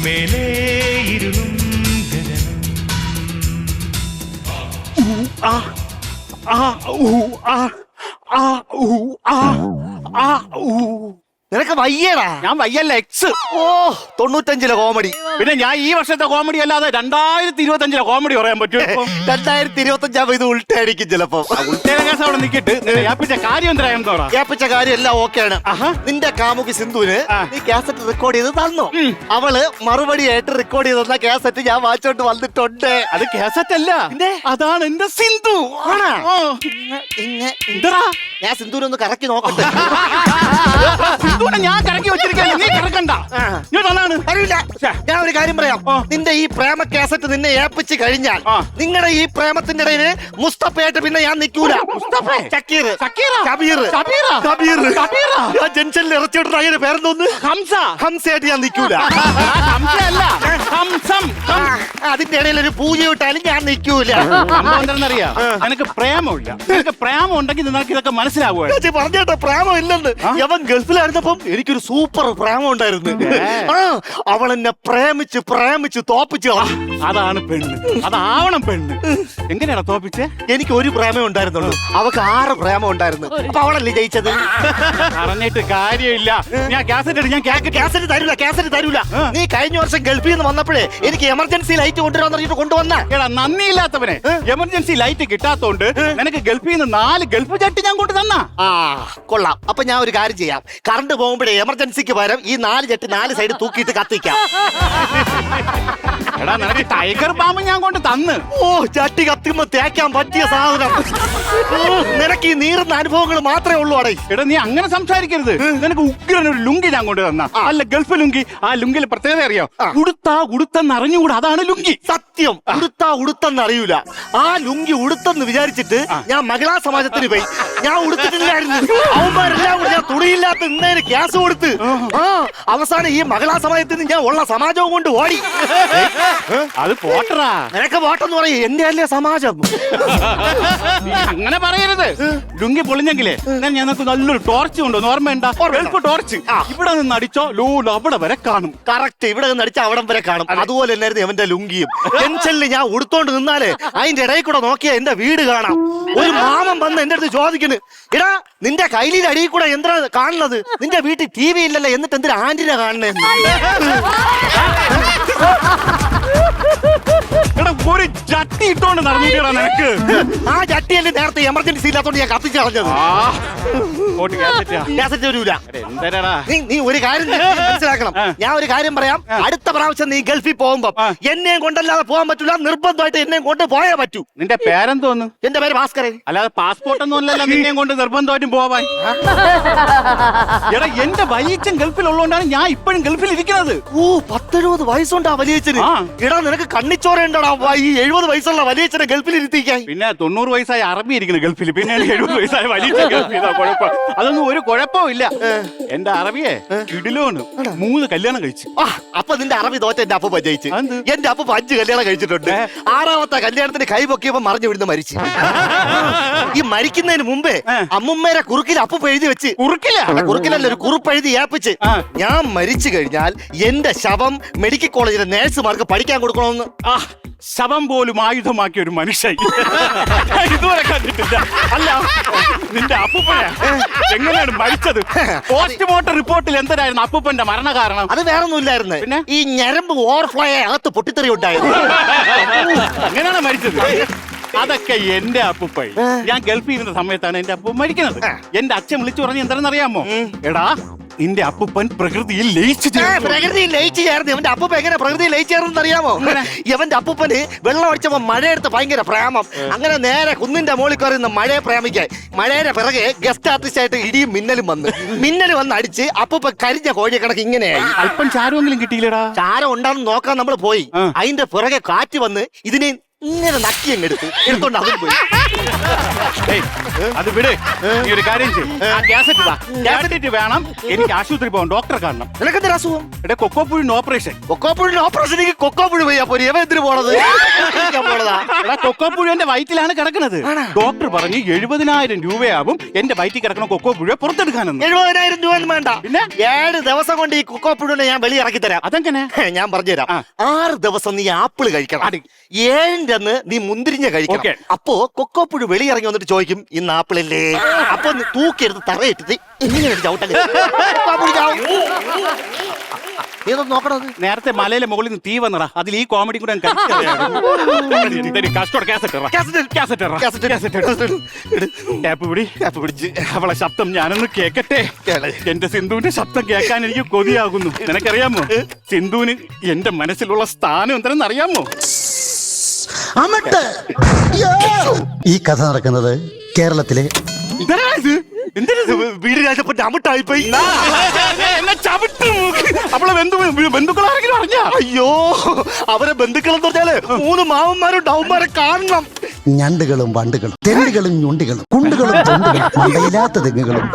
മേലേ ഇരുളും നിനക്ക് വയ്യടാ. ഞാൻ വയ്യല്ല എക്സ്. 95 കോമഡി. പിന്നെ ഞാൻ ഈ വർഷത്തെ കോമഡി അല്ലാതെ 2025 കോമഡി പറയാൻ പറ്റുമോ? 2025 ഇത് ഉൾട്ടടിക്കും ചിലപ്പോ. കേസ് അവിടെ നിൽക്കിട്ട് ഏപ്പിച്ച കാര്യം എന്താ? ഏപ്പിച്ച കാര്യം എല്ലാം ഓക്കെയാണ്. നിന്റെ കാമുകി സിന്ധുവിന് നീ കാസറ്റ് റെക്കോർഡ് ചെയ്ത് തന്നു. അവള് മറുപടി ആയിട്ട് റെക്കോർഡ് ചെയ്ത് തന്ന കാസറ്റ് ഞാൻ വായിച്ചോണ്ട് വന്നിട്ടുണ്ട്. അത് കാസറ്റ് അല്ല, അതാണ് എന്റെ സിന്ധു. എന്താ ഞാൻ സിന്ധുവിനൊന്ന് കറക്കി നോക്കട്ടെ. സിന്ധുവിനെ ഞാൻ കറക്കി വെച്ചിരിക്കല്ലേ, നീ കറക്കണ്ട. അറിയില്ല. ഞാൻ ഒരു കാര്യം പറയാം. നിന്റെ ഈ പ്രേമ കാസറ്റ് നിന്നെ ഏപ്പിച്ച് കഴിഞ്ഞാൽ നിങ്ങളുടെ ഈ പ്രേമത്തിന്റെ ഇടയില് മുസ്തഫയായിട്ട് പിന്നെ ഞാൻ നിൽക്കൂല. ജംഗ്ഷനിൽ ഇറച്ചിട്ട് അങ്ങനെ പേരെന്തോന്ന് ഹംസയായിട്ട് ഞാൻ നിൽക്കൂല. അതിന്റെ ഇടയിൽ ഒരു പൂജ വിട്ടാലും ഞാൻ നിൽക്കൂല. എന്താണെന്നറിയാം, എനിക്ക് പ്രേമമില്ല. എനിക്ക് പ്രേമം ഉണ്ടെങ്കിൽ നിങ്ങൾക്ക് ഇതൊക്കെ മനസ്സിലാവുക. പറഞ്ഞേട്ടോ പ്രേമം ഇല്ലെന്ന്. അവൻ ഗൾഫിലായിരുന്നപ്പം എനിക്കൊരു സൂപ്പർ പ്രേമം ഉണ്ടായിരുന്നു. അവൾ എന്നെ പ്രേമിച്ച് പ്രേമിച്ച് തോപ്പിച്ച്. അതാണ് പെണ്ണ്, അതാവണം പെണ്ണ്. എങ്ങനെയാണ് തോപ്പിച്ചേ? എനിക്ക് ഒരു പ്രേമം ഉണ്ടായിരുന്നുള്ളൂ, അവക്ക് 6 പ്രേമം ഉണ്ടായിരുന്നു. അപ്പൊ അവളല്ലേ ജയിച്ചത്? പറഞ്ഞിട്ട് കാര്യമില്ല. ഞാൻ കാസറ്റ് തരൂല, കാസറ്റ് തരൂല. നീ കഴിഞ്ഞ വർഷം ഗൾഫിൽ നിന്ന് വന്നപ്പോഴേ എനിക്ക് എമർജൻസി ലൈറ്റ് കൊണ്ടുവരാന്ന് പറഞ്ഞിട്ട് കൊണ്ടുവന്ന. എടാ നന്ദിയില്ലാത്തവനെ, എമർജൻസി ലൈറ്റ് കിട്ടാത്തോണ്ട് നിനക്ക് ഗൾഫിൽ നിന്ന് 4 ഗൾഫ് ചട്ടി ഞാൻ കൊണ്ട് തന്ന. കൊള്ളാം. അപ്പൊ ഞാൻ ഒരു കാര്യം ചെയ്യാം. കറണ്ട് പോകുമ്പോഴേ എമർജൻസിക്ക് പകരം ഈ 4 ചട്ടി 4 സൈഡ് തൂക്കിയിട്ട് കത്തിക്കാം. എടാ നിനക്ക് ടൈഗർ ബാമ്പ് ഞാൻ കൊണ്ട് തന്ന്. ചട്ടി കത്തുമ്പോ തേക്കാൻ പറ്റിയ സാധനം. നിനക്ക് ഈ നീറുന്ന അനുഭവങ്ങൾ മാത്രമേ ഉള്ളൂ. അടേ എടാ നീ അങ്ങനെ സംസാരിക്കരുത്. നിനക്ക് ഉഗ്രൻ ഒരു ലുങ്കി ഞാൻ കൊണ്ട് തന്ന. അല്ല ഗൾഫ് ലുങ്കി. ആ ലുങ്കിൽ പ്രത്യേകത അറിയോ? ഉടുത്തെന്ന് അറിഞ്ഞുകൂടാ, അതാണ് ലുങ്കി. സത്യം, ഉടുത്തെന്ന് അറിയൂല. ആ ലുങ്കി ഉടുത്തെന്ന് വിചാരിച്ചിട്ട് ഞാൻ മഹിളാ സമാജത്തിന് പോയി. ഞാൻ ഉടുത്തിട്ടില്ലായിരുന്നു. അവന്മാരെല്ലാം കൂടി ഞാൻ തുണിയില്ലാത്ത ഇന്നേന് ഗ്യാസ് കൊടുത്ത് അവസാനം ഈ മഹിളാ സമാജത്തിന് ഞാൻ ഉള്ള സമാജവും കൊണ്ട് ഓടി. അത് പോട്ടറാ. നിനക്ക് പോട്ടെന്ന് പറയും, എന്റെ അല്ലേ സമാജം. അങ്ങനെ പറയരുത്. ലുങ്കി പൊളിഞ്ഞെങ്കിലേ ഞങ്ങൾക്ക് നല്ലൊരു ടോർച്ച് കൊണ്ടുവന്നു. ഓർമ്മയുണ്ടോ? ടോർച്ച് ഇവിടെ നിന്ന് അടിച്ചോ ലൂല അവിടെ വരെ കാണും. കറക്റ്റ്, ഇവിടെ നിന്ന് അടിച്ച അവിടം വരെ കാണും. അതുപോലെ തന്നെയായിരുന്നു എവന്റെ ലുങ്കിയും. ടെൻഷനിൽ ഞാൻ ഉടുത്തോണ്ട് നിന്നാലേ അതിന്റെ ഇടയിൽ കൂടെ നോക്കിയാ എന്റെ വീട് കാണാം. ഒരു മാമൻ വന്ന് എന്റെ അടുത്ത് ചോദിക്കുന്നു, എടാ നിന്റെ കയ്യിലെ അടിയിൽ കൂടെ എന്താ കാണുന്നത്? നിന്റെ വീട്ടിൽ TV ഇല്ലല്ലോ, എന്നിട്ട് എന്തിനാ ആന്റിനെ കാണണേ? ഒരു ചട്ടി ഇട്ടോണ്ട് നടന്നിട്ടാ നിനക്ക്. ആ ചട്ടിയല്ലേ നേരത്തെ എമർജൻസി ഇല്ലാത്തോണ്ട് ഞാൻ കത്തിച്ച് കളഞ്ഞത്. നീ ഒരു കാര്യം മനസ്സിലാക്കണം. ഞാൻ ഒരു കാര്യം പറയാം. അടുത്ത പ്രാവശ്യം നീ ഗൾഫിൽ പോകുമ്പോ എന്നെയും കൊണ്ടല്ലാതെ പോകാൻ പറ്റൂല. നിർബന്ധമായിട്ട് എന്നെയും കൊണ്ട് പോയേ പറ്റൂ. നിന്റെ പേരെന്തോന്ന്? എന്റെ പേര് ഭാസ്കരൻ. അല്ലാതെ പാസ്പോർട്ട് ഒന്നും അല്ലല്ലോ നിന്നെയും കൊണ്ട് നിർബന്ധമായിട്ടും പോവാൻ. എടാ എന്റെ വലിയച്ഛൻ ഗൾഫിലുള്ളതുകൊണ്ടാണ് ഞാൻ ഇപ്പോഴും ഗൾഫിൽ ഇരിക്കുന്നത്. 10-70 വയസ്സുണ്ടാ വലിയച്ഛന്. എടാ നിനക്ക് കണ്ണിച്ചോറയുണ്ടടാ ഈ 70 വയസ്സുള്ള വലിയച്ഛനെ ഗൾഫിൽ ഇരുത്തിക്കാൻ. പിന്നെ 90 വയസ്സായ അറബി ഇരിക്കുന്നത് ഗൾഫിൽ. പിന്നെ 70 വയസ്സായ വലിയ ഗൾഫിൽ. കുഴപ്പം അതൊന്നും ഒരു കുഴപ്പമില്ല. എന്റെ അറബിയെ ഇടിലോണ് 3 കല്യാണം കഴിച്ചു. അപ്പൊ നിന്റെ അറബി തോറ്റ എന്റെ അപ്പ ജയിച്ചു. എന്റെ അപ്പ 5 കല്യാണം കഴിച്ചിട്ടുണ്ട്. 6ാമത്തെ കല്യാണത്തിന് കൈ പൊക്കിയപ്പോ മറിഞ്ഞു വിടുന്ന മരിച്ചു. ഈ മരിക്കുന്നതിന് മുമ്പേ അമ്മുമ്മേരെ കുറുക്കിൽ അപ്പ എഴുതി വെച്ച്. കുറുക്കിലല്ല, ഒരു കുറിപ്പ് എഴുതി ഏപ്പിച്ച്, ഞാൻ മരിച്ചു കഴിഞ്ഞാൽ എന്റെ ശവം മെഡിക്കൽ കോളേജിലെ നേഴ്സുമാർക്ക് പഠിക്കാൻ കൊടുക്കണമെന്ന്. ശവം പോലും ആയുധമാക്കിയ ഒരു മനുഷ്യൻ ഇതുവരെ കണ്ടിട്ടില്ല. അല്ല നിന്റെ അപ്പൂപ്പനെ എങ്ങനെയാണ് മരിച്ചത്? പോസ്റ്റ്മോർട്ടം റിപ്പോർട്ടിൽ എന്തായിരുന്നു അപ്പൂപ്പന്റെ മരണ കാരണം? അത് വേറൊന്നും ഇല്ലായിരുന്നു. പിന്നെ ഈ ഞരമ്പ് ഓവർഫ്ലോ അകത്ത് പൊട്ടിത്തെറി ഉണ്ടായിരുന്നു. അങ്ങനെയാണ് മരിച്ചത്. അതൊക്കെ എന്റെ അപ്പൂപ്പ. ഞാൻ ഗൾഫിൽ ഇരുന്ന സമയത്താണ് എന്റെ അപ്പൂപ്പ മരിക്കുന്നത്. എന്റെ അച്ഛൻ വിളിച്ചു പറഞ്ഞ് എന്താണെന്നറിയാമോ? എടാ നിന്റെ അപ്പൂപ്പൻ പ്രകൃതിയിൽ ലയിച്ചു ചേർന്നു. ഇവന്റെ അപ്പൂപ്പ എങ്ങനെ പ്രകൃതിയിൽ ലയിച്ചു ചേർന്നെന്ന് അറിയാമോ? ഇവന്റെ അപ്പൂപ്പന് വെള്ളം അടിച്ചപ്പോ മഴയെടുത്ത് ഭയങ്കര പ്രേമം. അങ്ങനെ നേരെ കുന്നിന്റെ മുകളിൽ കയറുന്ന മഴയെ പ്രേമിക്കാൻ മഴയുടെ പിറകെ ഗസ്റ്റ് ആർട്ടിസ്റ്റ് ആയിട്ട് ഇടിയും മിന്നലും വന്ന് അടിച്ച് അപ്പൂപ്പ കരിഞ്ഞ കോഴിയെ കണക്ക് ഇങ്ങനെയായി. അല്പം ചാരമെങ്കിലും കിട്ടിയില്ലടാ. ചാരം ഉണ്ടാന്ന് നോക്കാൻ നമ്മൾ പോയി. അതിന്റെ പിറകെ കാറ്റ് വന്ന് ഇതിനെ ഇങ്ങനെ നക്കി അങ്ങ് എടുത്തോണ്ട് അതും പോയി. ഏയ്, അത് വിട്. നീ ഒരു കാര്യം ചെയ്യും കാസറ്റ് വേണം. എനിക്ക് ആശുപത്രി പോകാം, ഡോക്ടറെ കാണണം. നിനക്കെന്തൊരു അസുഖം? എടാ കൊക്കോപ്പുഴിന് ഓപ്പറേഷൻ. കൊക്കോപ്പുഴിന് ഓപ്പറേഷൻ? കൊക്കോപ്പുഴി പോയാ പോരി. എവ എന്തിനു പോണത്? പോണതാ. എടാ കൊക്കോപ്പുഴി എന്റെ വയറ്റിലാണ് കിടക്കുന്നത്. ഡോക്ടർ പറഞ്ഞു 70,000 രൂപയാവും എന്റെ വയറ്റിൽ കിടക്കുന്ന കൊക്കോപ്പുഴ പുറത്തെടുക്കാനെന്ന്. 70,000 രൂപ വേണ്ട. പിന്നെ 7 ദിവസം കൊണ്ട് ഈ കൊക്കോപ്പുഴിനെ ഞാൻ വെളി ഇറക്കി തരാം. അതെങ്ങനെ? ഞാൻ പറഞ്ഞുതരാം. 6 ദിവസം നീ ആപ്പിള് കഴിക്കണം. 7ന്റെ അന്ന് നീ മുന്തിരിഞ്ഞ കഴിക്കണം. അപ്പോ കൊക്കോപ്പുഴ വെളി ഇറങ്ങി വന്നിട്ട് ചോദിക്കും ഇന്ന് ആപ്പിളില്ലേ? അപ്പൊ തൂക്കിയെടുത്ത് തറയിട്ടിട്ട് ഇങ്ങനെ ചവിട്ട നോക്കണത്. നേരത്തെ മലയിലെ മുകളിൽ നിന്ന് തീ വന്നടാ. അതിൽ ഈ കോമഡി കൂടെ പിടിച്ച് അവളെ ശബ്ദം ഞാനൊന്ന് കേക്കട്ടെ. എന്റെ സിന്ധുവിന്റെ ശബ്ദം കേൾക്കാൻ എനിക്ക് കൊതിയാകുന്നു. നിനക്കറിയാമോ സിന്ധുവിന് എന്റെ മനസ്സിലുള്ള സ്ഥാനം എന്തെന്ന് അറിയാമോ? ഈ കഥ നടക്കുന്നത് കേരളത്തിലെ വീട് രാജപ്പന്റെ അമിട്ടായിപ്പോയി. അവളെ ബന്ധുക്കളാരെങ്കിലും അറിഞ്ഞ? അയ്യോ, അവരെ ബന്ധുക്കളെന്ന് പറഞ്ഞാല് 3 മാവന്മാരും ഡൗന്മാരെ കാണണം. ഞണ്ടുകളും വണ്ടുകളും തെണ്ടുകളും ഞുണ്ടികളും കുണ്ടുകളും തൊണ്ടുകളും മണ്ടയില്ലാത്ത തെങ്ങുകളും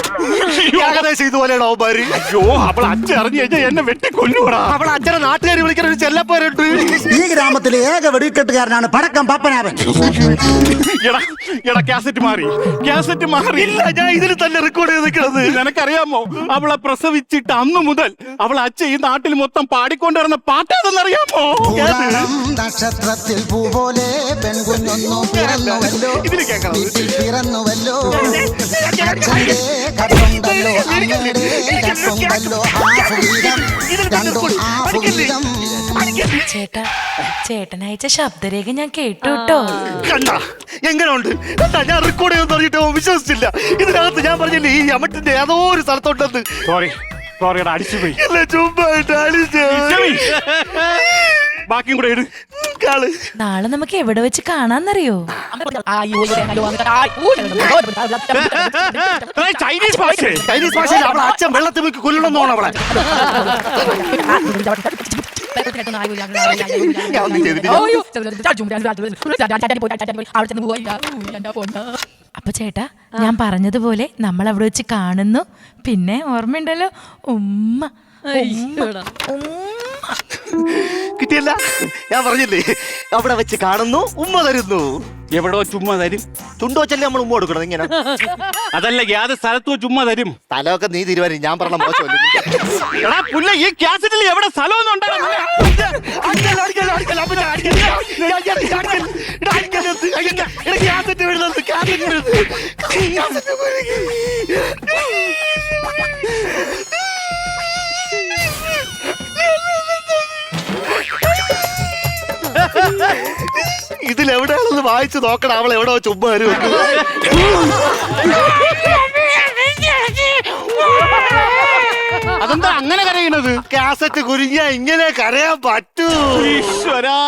ഏകദേശം ഇതുപോലെയാണ് അവന്മാര്. അയ്യോ, അവൾ അച്ഛൻ അറിഞ്ഞു കഴിഞ്ഞാൽ എന്നെ വെട്ടിക്കൊല്ലുകൂടാ. അവളെ അച്ഛനെ നാട്ടുകാർ വിളിക്കുന്ന ഒരു ചെല്ലപ്പോരുണ്ട്. ഈ ഗ്രാമത്തിലെ ഏക വെടിക്കെട്ടുകാരനാണ് പടക്കം പപ്പനാവൻ. എടാ കാസറ്റ് മാറി. ഇല്ല, ഞാൻ ഇതിൽ തന്നെ റെക്കോർഡ് ചെയ്ത് നിൽക്കുന്നത്. നിനക്കറിയാമോ അവളെ പ്രസവിച്ചിട്ട് അന്ന് മുതൽ അവളെ അച്ഛൻ ഈ നാട്ടിൽ മൊത്തം പാടിക്കൊണ്ടിരുന്ന പാട്ട് ഏതെന്നറിയാമോ? നക്ഷത്രത്തിൽ പൂ പോലെ പെൺകുഞ്ഞൊന്നു പിറന്നുവല്ലോ, വീട്ടിൽ പിറന്നുവല്ലോ, അച്ഛന്റെ കട്ടുണ്ടല്ലോ അമ്മയുടെ കട്ടുണ്ടല്ലോ, ചേട്ടാ, ചേട്ടനയച്ച ശബ്ദരേഖ ഞാൻ കേട്ടു കേട്ടോ. കണ്ട എങ്ങനെയുണ്ട്? ഞാൻ റെക്കോർഡ് ചെയ്തെന്ന് പറഞ്ഞിട്ട് വിശ്വസിച്ചില്ല. ഇതിനകത്ത് ഞാൻ പറഞ്ഞില്ലേ ഈ അമട്ടിന്റെ ഏതോ ഒരു സ്ഥലത്തുണ്ടെന്ന്. സോറിയുടെ അടിച്ചുപോയി. ചുമ്മായിട്ട് അടിച്ചു. ബാക്കിയും കൂടെ ഇട്. നാളെ നമുക്ക് എവിടെ വെച്ച് കാണാന്നറിയോ? ചൈനീസ് ഭാഷയിൽ അവളെ അച്ഛൻ വെള്ളത്തിൽ പോയി കൊല്ലണമെന്ന് തോന്നണം അവളെ. അപ്പൊ ചേട്ടാ, ഞാൻ പറഞ്ഞതുപോലെ നമ്മൾ അവിടെ വെച്ച് കാണുന്നു. പിന്നെ ഓർമ്മയുണ്ടല്ലോ ഉമ്മ. കിട്ടിയല്ല? ഞാൻ പറഞ്ഞില്ലേ അവിടെ വെച്ച് കാണുന്നു, ഉമ്മ തരുന്നു. എവിടോ ചുമ്മാ തരും? ചുണ്ടോ ചെല്ലി നമ്മൾ ഉമ്മ കൊടുക്കണം. ഇങ്ങനെ അതല്ല, യാത് സ്ഥലത്തോ ചുമ്മാ തരും. സ്ഥലമൊക്കെ നീ തീരുമാനം. ഞാൻ പറഞ്ഞ മോശമല്ലേ? ഈ കാസറ്റിൽ എവിടെ സ്ഥലമൊന്നും ഇതിലെവിടെയാണെന്ന് വായിച്ചു നോക്കണം. അവൾ എവിടെയോ ചുമ്മാ വരും. അതെന്താ അങ്ങനെ കരയുന്നത്? കാസറ്റ് കുരുങ്ങിയ ഇങ്ങനെ കരയാൻ പറ്റൂ? ഈശ്വരാ.